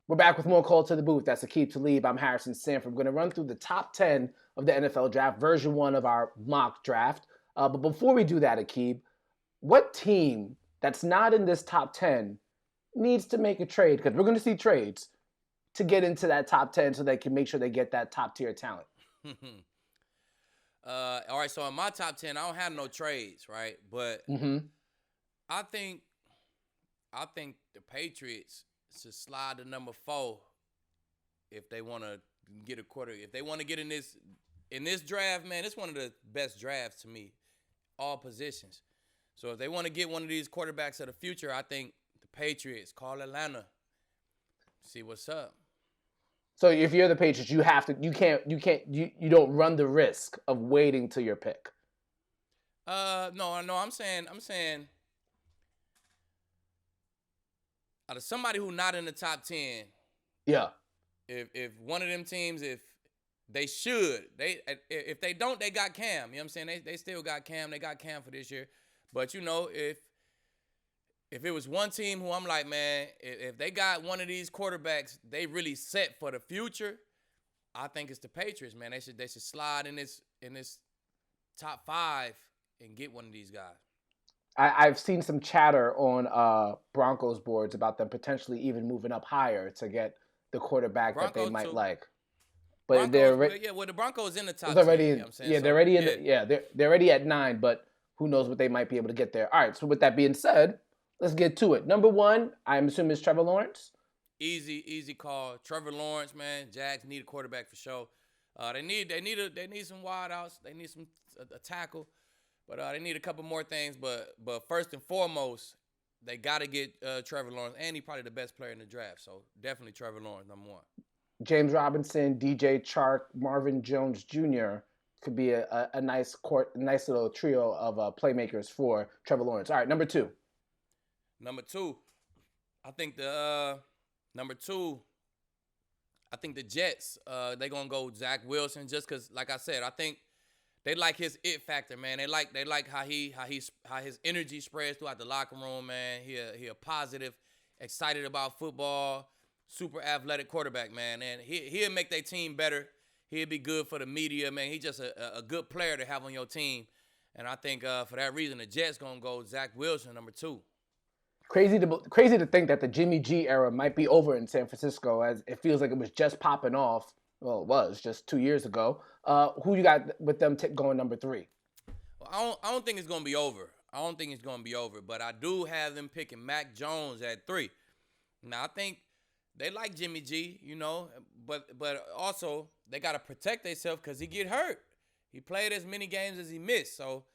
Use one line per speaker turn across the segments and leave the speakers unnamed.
We're back with more Call to the Booth. That's Aqib Talib. I'm Harrison Sanford. We're going to run through the top 10 of the NFL draft, version 1 of our mock draft. But before we do that, Aqib, what team that's not in this top 10 needs to make a trade? Because we're going to see trades to get into that top 10 so they can make sure they get that top tier talent.
All right, so in my top 10, I don't have no trades, right? But I think the Patriots should slide to number 4 if they want to get a quarter. If they want to get in this draft, man, it's one of the best drafts to me, all positions. So if they want to get one of these quarterbacks of the future, I think the Patriots, call Atlanta, see what's up.
So if you're the Patriots, you don't run the risk of waiting till your pick.
No, I'm saying out of somebody who not in the top 10.
Yeah.
If one of them teams, if they should, if they don't, they got Cam. You know what I'm saying? They still got Cam. They got Cam for this year. But you know, if it was one team who I'm like, man, if they got one of these quarterbacks, they really set for the future, I think it's the Patriots, man. They should slide in this top 5 and get one of these guys.
I've seen some chatter on Broncos boards about them potentially even moving up higher to get the quarterback Broncos that they might like. But
Broncos, the Broncos in the top 10.
Already,
you know what I'm saying?
Yeah, they're already they're already at 9, but who knows what they might be able to get there. All right, so with that being said, let's get to it. Number 1, I'm assuming is Trevor Lawrence.
Easy call. Trevor Lawrence, man. Jags need a quarterback for sure. They need some wideouts. They need a tackle. But they need a couple more things. But first and foremost, they got to get Trevor Lawrence. And he's probably the best player in the draft. So definitely Trevor Lawrence, number 1.
James Robinson, DJ Chark, Marvin Jones Jr. could be a nice little trio of playmakers for Trevor Lawrence. All right, number 2.
Number 2, I think I think the Jets, they're going to go Zach Wilson just because, like I said, I think they like his it factor, man. They like how his energy spreads throughout the locker room, man. He a positive, excited about football, super athletic quarterback, man. And he'll make their team better. He'll be good for the media, man. He's just a good player to have on your team. And I think for that reason, the Jets going to go Zach Wilson, number 2.
Crazy to think that the Jimmy G era might be over in San Francisco, as it feels like it was just popping off. Well, it was just 2 years ago. Who you got with them going number 3?
Well, I don't think it's going to be over. But I do have them picking Mac Jones at 3. Now, I think they like Jimmy G, you know, but also they got to protect themselves because he get hurt. He played as many games as he missed, so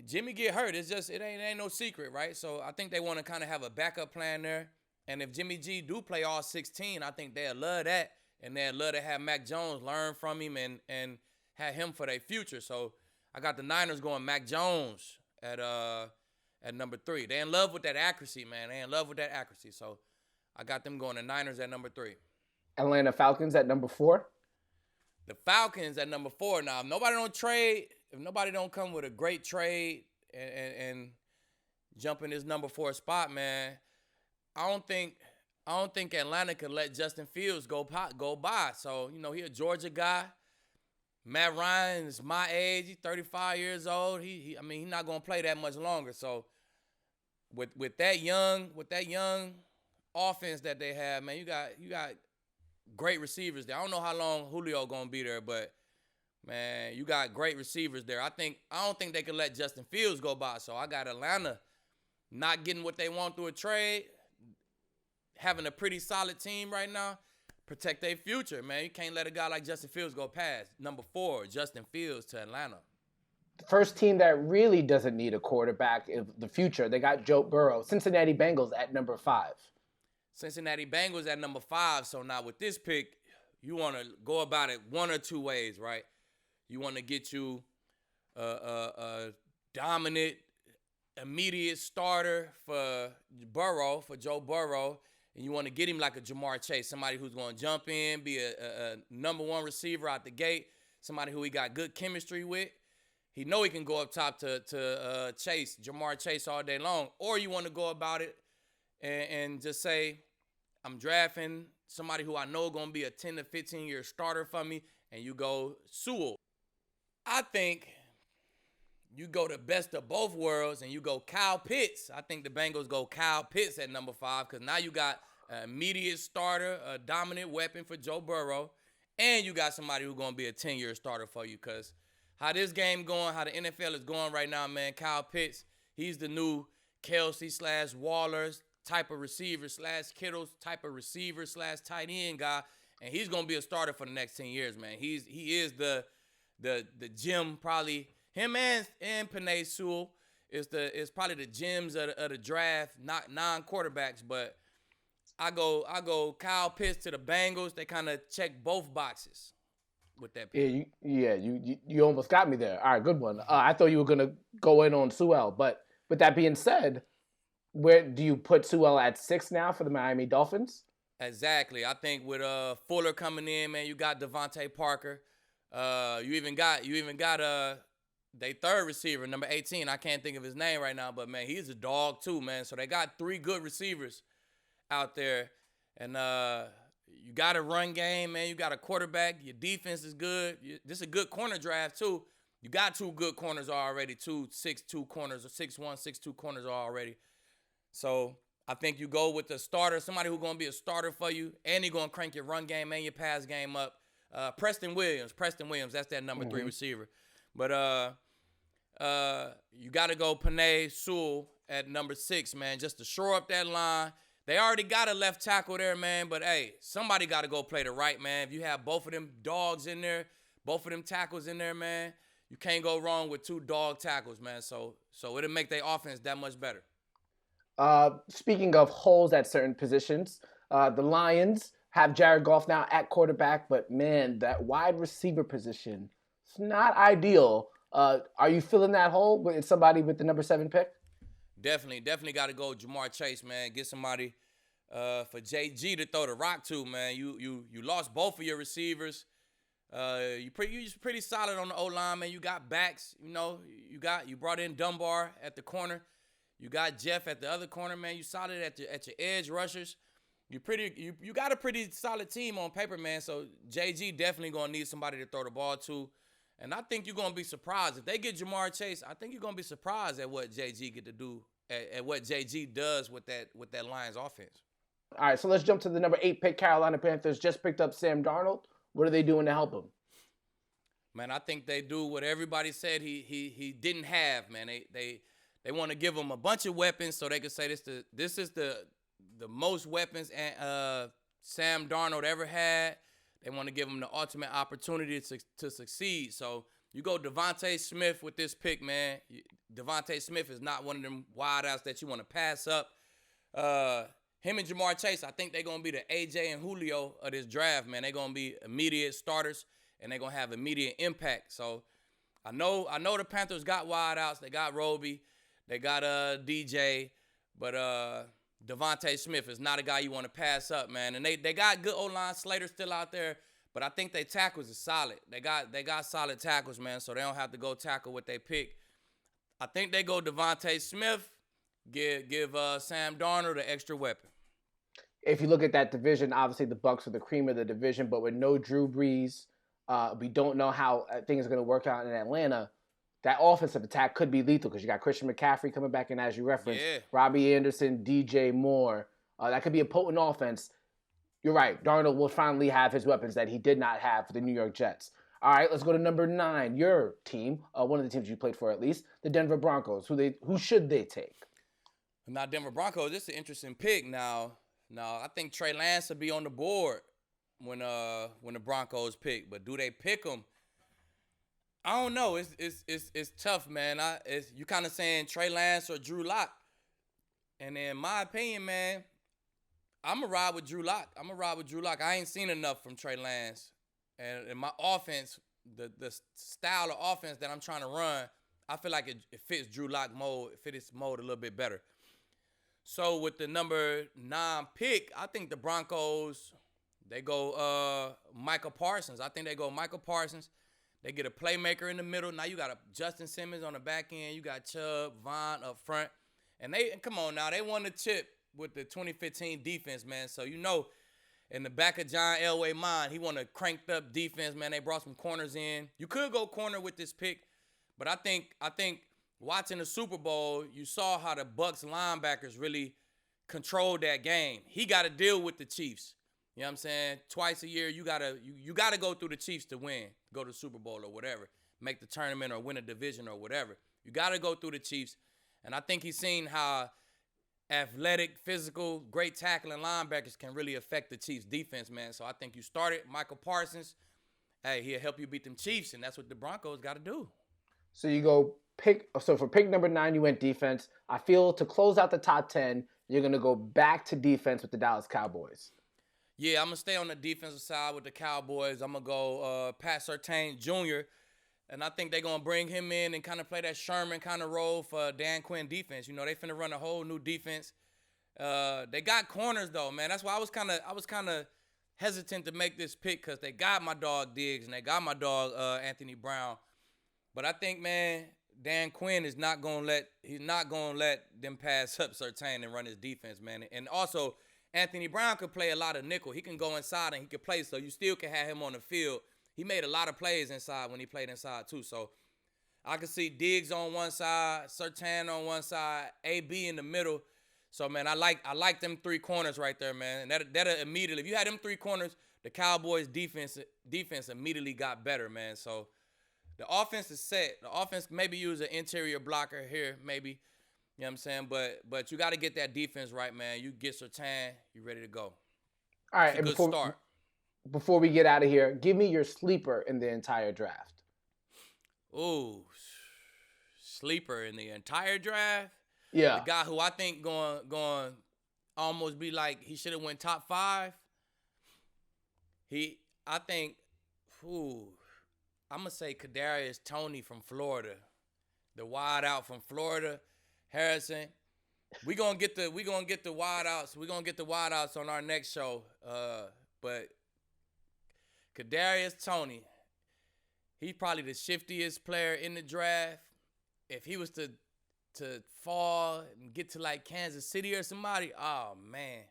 Jimmy get hurt. It ain't no secret, right? So I think they want to kind of have a backup plan there. And if Jimmy G do play all 16, I think they'll love that. And they'll love to have Mac Jones learn from him and have him for their future. So I got the Niners going Mac Jones at number 3. They in love with that accuracy, man. So I got them going the Niners at number 3.
Atlanta Falcons at number 4.
The Falcons at number 4. Now, if nobody don't come with a great trade and jump in this number 4 spot, man, I don't think Atlanta could let Justin Fields go by. So, you know, he a Georgia guy. Matt Ryan is my age. He's 35 years old. He's not gonna play that much longer. So, with that young offense that they have, man, you got great receivers there. I don't know how long Julio gonna be there, but man, you got great receivers there. I don't think they can let Justin Fields go by. So I got Atlanta not getting what they want through a trade, having a pretty solid team right now, protect their future, man. You can't let a guy like Justin Fields go past. Number 4, Justin Fields to Atlanta.
The first team that really doesn't need a quarterback in the future, they got Joe Burrow. Cincinnati Bengals at number 5.
Cincinnati Bengals at number 5. So now with this pick, you want to go about it one or two ways, right? You want to get you a dominant, immediate starter for Joe Burrow, and you want to get him like a Jamar Chase, somebody who's going to jump in, be a number 1 receiver out the gate, somebody who he got good chemistry with. He know he can go up top to Jamar Chase all day long. Or you want to go about it and just say, I'm drafting somebody who I know going to be a 10 to 15-year starter for me, and you go Sewell. I think you go the best of both worlds, and you go Kyle Pitts. I think the Bengals go Kyle Pitts at number 5 because now you got an immediate starter, a dominant weapon for Joe Burrow, and you got somebody who's going to be a 10-year starter for you because how this game going, how the NFL is going right now, man, Kyle Pitts, he's the new Kelsey/Waller type of receiver/Kittles type of receiver/tight end guy, and he's going to be a starter for the next 10 years, man. He is the gem, probably him and Penei Sewell is probably the gems of the draft, not non-quarterbacks, but I go Kyle Pitts to the Bengals. They kind of check both boxes with that pick.
You almost got me there. All right, good one. I thought you were gonna go in on Sewell, but with that being said, where do you put Sewell at 6 now for the Miami Dolphins?
Exactly. I think with Fuller coming in, man, you got Devontae Parker. You even got their third receiver, number 18. I can't think of his name right now, but man, he's a dog too, man. So they got 3 good receivers out there, and you got a run game, man. You got a quarterback. Your defense is good. This is a good corner draft too. You got 2 good corners already, 6'2" corners or 6'1", 6'2" corners already. So I think you go with the starter, somebody who's going to be a starter for you, and you're going to crank your run game and your pass game up. Preston Williams, that's that number 3 receiver. But you got to go Penei Sewell at number 6, man, just to shore up that line. They already got a left tackle there, man, but, hey, somebody got to go play the right, man. If you have both of them dogs in there, both of them tackles in there, man, you can't go wrong with 2 dog tackles, man. So it'll make their offense that much better.
Speaking of holes at certain positions, the Lions have Jared Goff now at quarterback, but, man, that wide receiver position, it's not ideal. Are you filling that hole with somebody with the number 7 pick?
Definitely got to go Jamar Chase, man. Get somebody for JG to throw the rock to, man. You lost both of your receivers. You're pretty solid on the O-line, man. You got backs, you brought in Dunbar at the corner. You got Jeff at the other corner, man. You solid at your edge rushers. You got a pretty solid team on paper, man. So JG definitely gonna need somebody to throw the ball to. And I think you're gonna be surprised. If they get Jamar Chase, I think you're gonna be surprised at what JG get to do, at what JG does with that Lions offense.
All right, so let's jump to the number 8 pick. Carolina Panthers just picked up Sam Darnold. What are they doing to help him?
Man, I think they do what everybody said he didn't have, man. They want to give him a bunch of weapons so they can say this is the most weapons Sam Darnold ever had. They want to give him the ultimate opportunity to succeed. So you go Devonta Smith with this pick, man. Devonta Smith is not one of them wideouts that you want to pass up. Him and Jamar Chase, I think they're going to be the AJ and Julio of this draft, man. They're going to be immediate starters, and they're going to have immediate impact. So I know the Panthers got wideouts. They got Roby. They got DJ. But Devonta Smith is not a guy you want to pass up, man. And they got good O-line. Slater still out there. But I think their tackles are solid. They got solid tackles, man, so they don't have to go tackle what they pick. I think they go Devonta Smith, give Sam Darnold an extra weapon.
If you look at that division, obviously the Bucs are the cream of the division, but with no Drew Brees, we don't know how things are going to work out in Atlanta. That offensive attack could be lethal because you got Christian McCaffrey coming back in, as you referenced, Robbie Anderson, DJ Moore. That could be a potent offense. You're right. Darnold will finally have his weapons that he did not have for the New York Jets. All right, let's go to number 9. Your team, one of the teams you played for at least, the Denver Broncos. Who should they take?
Now, Denver Broncos, this is an interesting pick. Now, I think Trey Lance will be on the board when the Broncos pick. But do they pick him? I don't know. It's tough, man. You kind of saying Trey Lance or Drew Lock. And in my opinion, man, I'm going to ride with Drew Lock. I ain't seen enough from Trey Lance. And in my offense, the style of offense that I'm trying to run, I feel like it fits Drew Lock mode. It fits his mode a little bit better. So with the number 9 pick, I think the Broncos, they go Micah Parsons. I think they go Micah Parsons. They get a playmaker in the middle. Now you got a Justin Simmons on the back end. You got Chubb, Vaughn up front. And come on now, they won the chip with the 2015 defense, man. So in the back of John Elway's mind, he want a cranked up defense, man. They brought some corners in. You could go corner with this pick, but I think watching the Super Bowl, you saw how the Bucs linebackers really controlled that game. He got to deal with the Chiefs. You know what I'm saying? Twice a year, you gotta go through the Chiefs to win, go to the Super Bowl or whatever, make the tournament or win a division or whatever. You gotta go through the Chiefs, and I think he's seen how athletic, physical, great tackling linebackers can really affect the Chiefs' defense, man. So I think you started Michael Parsons. Hey, he'll help you beat them Chiefs, and that's what the Broncos got to do.
So you go so for pick number 9, you went defense. I feel to close out the top 10, you're going to go back to defense with the Dallas Cowboys.
Yeah, I'm going to stay on the defensive side with the Cowboys. I'm going to go Pat Surtain Jr., and I think they're going to bring him in and kind of play that Sherman kind of role for Dan Quinn defense. You know, they finna run a whole new defense. They got corners, though, man. That's why I was kind of hesitant to make this pick because they got my dog Diggs and they got my dog Anthony Brown. But I think, man, Dan Quinn is not going to let them pass up Surtain and run his defense, man. And also, Anthony Brown could play a lot of nickel. He can go inside and he can play, so you still can have him on the field. He made a lot of plays inside when he played inside, too. So I can see Diggs on one side, Surtain on one side, AB in the middle. So, man, I like them 3 corners right there, man. And that'll immediately, if you had them 3 corners, the Cowboys' defense immediately got better, man. So the offense is set. The offense maybe use an interior blocker here, maybe. You know what I'm saying? But you got to get that defense right, man. You get Surtain, you ready to go.
All right,
it's a good start.
Before we get out of here, give me your sleeper in the entire draft.
Ooh, sleeper in the entire draft?
Yeah.
The guy who I think going almost be like he should have went top 5. I'm gonna say Kadarius Toney from Florida, the wide out from Florida. Harrison, we gonna get the wide outs. We gonna get the wide outs on our next show. But Kadarius Toney, he's probably the shiftiest player in the draft. If he was to fall and get to like Kansas City or somebody, oh man,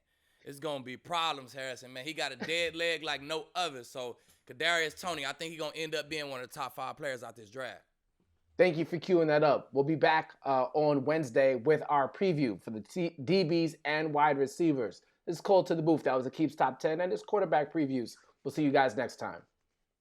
it's gonna be problems, Harrison, man. He got a dead leg like no other. So Kadarius Toney, I think he's gonna end up being one of the top 5 players out this draft.
Thank you for queuing that up. We'll be back on Wednesday with our preview for the DBs and wide receivers. This is Cole to the Booth. That was Aqib's Top 10 and his quarterback previews. We'll see you guys next time.